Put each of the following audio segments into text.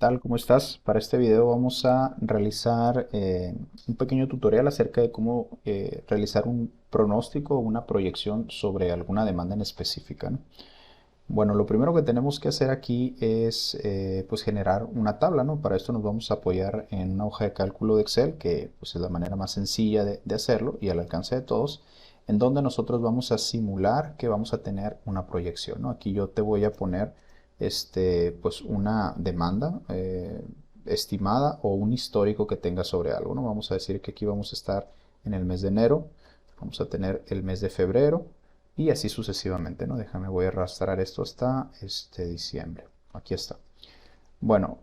tal? ¿Cómo estás? Para este video vamos a realizar un pequeño tutorial acerca de cómo realizar un pronóstico o una proyección sobre alguna demanda en específica, ¿no? Bueno, lo primero que tenemos que hacer aquí es pues generar una tabla, ¿no? Para esto nos vamos a apoyar en una hoja de cálculo de Excel, que pues, es la manera más sencilla de hacerlo y al alcance de todos, en donde nosotros vamos a simular que vamos a tener una proyección, ¿no? Aquí yo te voy a poner pues una demanda estimada o un histórico que tenga sobre algo, ¿no? Vamos a decir que aquí vamos a estar en el mes de enero, vamos a tener el mes de febrero, y así sucesivamente, ¿no? Déjame, voy a arrastrar esto hasta diciembre. Aquí está. Bueno,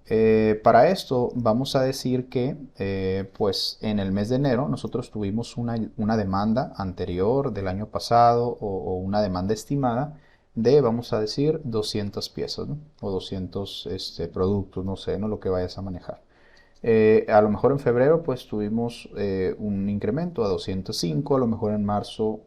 para esto vamos a decir que pues en el mes de enero nosotros tuvimos una demanda anterior del año pasado o una demanda estimada de, vamos a decir, 200 piezas, ¿no? O 200 productos, no sé, ¿no? Lo que vayas a manejar. A lo mejor en febrero pues tuvimos un incremento a 205, a lo mejor en marzo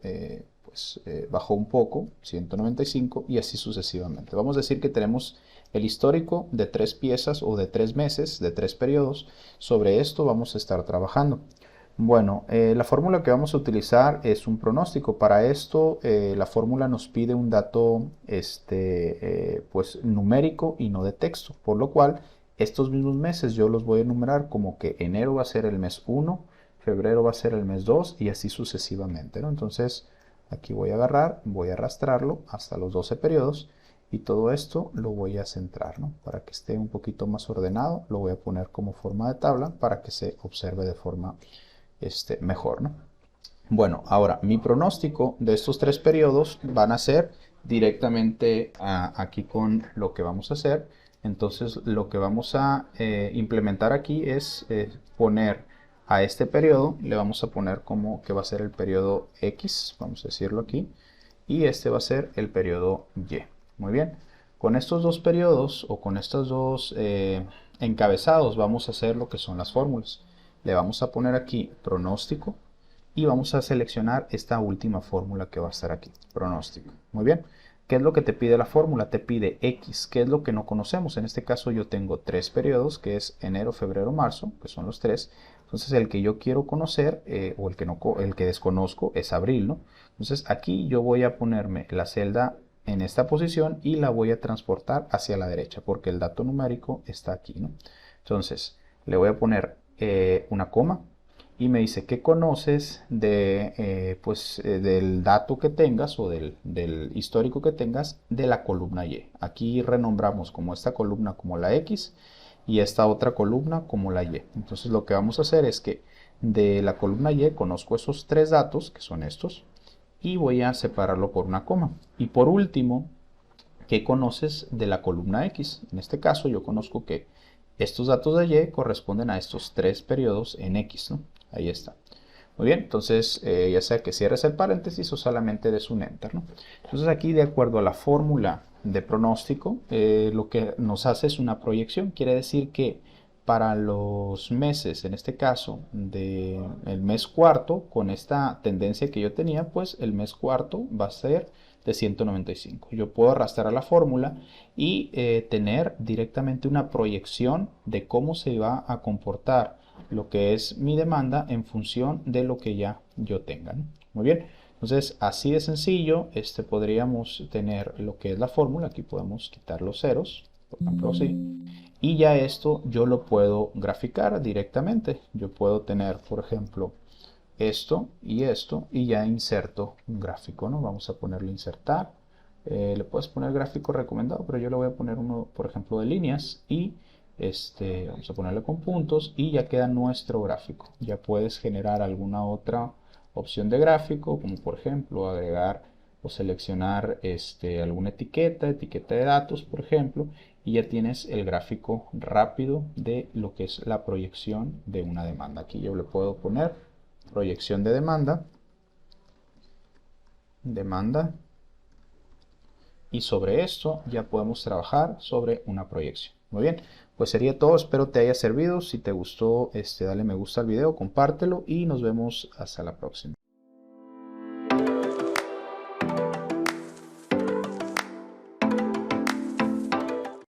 bajó un poco, 195 y así sucesivamente. Vamos a decir que tenemos el histórico de 3 piezas o de 3 meses, de 3 periodos. Sobre esto vamos a estar trabajando. Bueno, la fórmula que vamos a utilizar es un pronóstico. Para esto la fórmula nos pide un dato pues numérico y no de texto, por lo cual estos mismos meses yo los voy a enumerar como que enero va a ser el mes 1, febrero va a ser el mes 2 y así sucesivamente, ¿no? Entonces aquí voy a agarrar, voy a arrastrarlo hasta los 12 periodos y todo esto lo voy a centrar, ¿no? Para que esté un poquito más ordenado, lo voy a poner como forma de tabla para que se observe de forma mejor, ¿no? Bueno, ahora mi pronóstico de estos 3 periodos van a ser directamente aquí con lo que vamos a hacer. Entonces lo que vamos a implementar aquí es poner a este periodo, le vamos a poner como que va a ser el periodo X, vamos a decirlo aquí, y este va a ser el periodo Y. Muy bien, con estos dos periodos o con estos dos encabezados vamos a hacer lo que son las fórmulas. Le vamos a poner aquí pronóstico y vamos a seleccionar esta última fórmula que va a estar aquí, pronóstico. Muy bien, ¿qué es lo que te pide la fórmula? Te pide X, que es lo que no conocemos. En este caso yo tengo 3 periodos, que es enero, febrero, marzo, que son los 3. Entonces el que yo quiero conocer o el que desconozco es abril, ¿no? Entonces aquí yo voy a ponerme la celda en esta posición y la voy a transportar hacia la derecha porque el dato numérico está aquí, ¿no? Entonces le voy a poner una coma y me dice ¿qué conoces del dato que tengas o del histórico que tengas de la columna Y. Aquí renombramos como esta columna como la X y esta otra columna como la Y. Entonces lo que vamos a hacer es que de la columna Y conozco esos 3 datos que son estos y voy a separarlo por una coma. Y por último, ¿qué conoces de la columna X? En este caso yo conozco que estos datos de Y corresponden a estos 3 periodos en X, ¿no? Ahí está. Muy bien, entonces ya sea que cierres el paréntesis o solamente des un enter, ¿no? Entonces aquí de acuerdo a la fórmula de pronóstico, lo que nos hace es una proyección. Quiere decir que para los meses, en este caso, del mes cuarto, con esta tendencia que yo tenía, pues el mes cuarto va a ser de 195. Yo puedo arrastrar a la fórmula y tener directamente una proyección de cómo se va a comportar lo que es mi demanda en función de lo que ya yo tenga, ¿no? Muy bien, entonces así de sencillo podríamos tener lo que es la fórmula. Aquí podemos quitar los ceros, por ejemplo así, y ya esto yo lo puedo graficar directamente. Yo puedo tener, por ejemplo, esto y ya inserto un gráfico, ¿no? Vamos a ponerle insertar. Le puedes poner gráfico recomendado, pero yo le voy a poner uno, por ejemplo, de líneas y vamos a ponerle con puntos y ya queda nuestro gráfico. Ya puedes generar alguna otra opción de gráfico, como por ejemplo agregar o seleccionar alguna etiqueta de datos, por ejemplo, y ya tienes el gráfico rápido de lo que es la proyección de una demanda. Aquí yo le puedo poner proyección de demanda, y sobre esto ya podemos trabajar sobre una proyección. Muy bien, pues sería todo, espero te haya servido. Si te gustó, dale me gusta al video, compártelo y nos vemos hasta la próxima.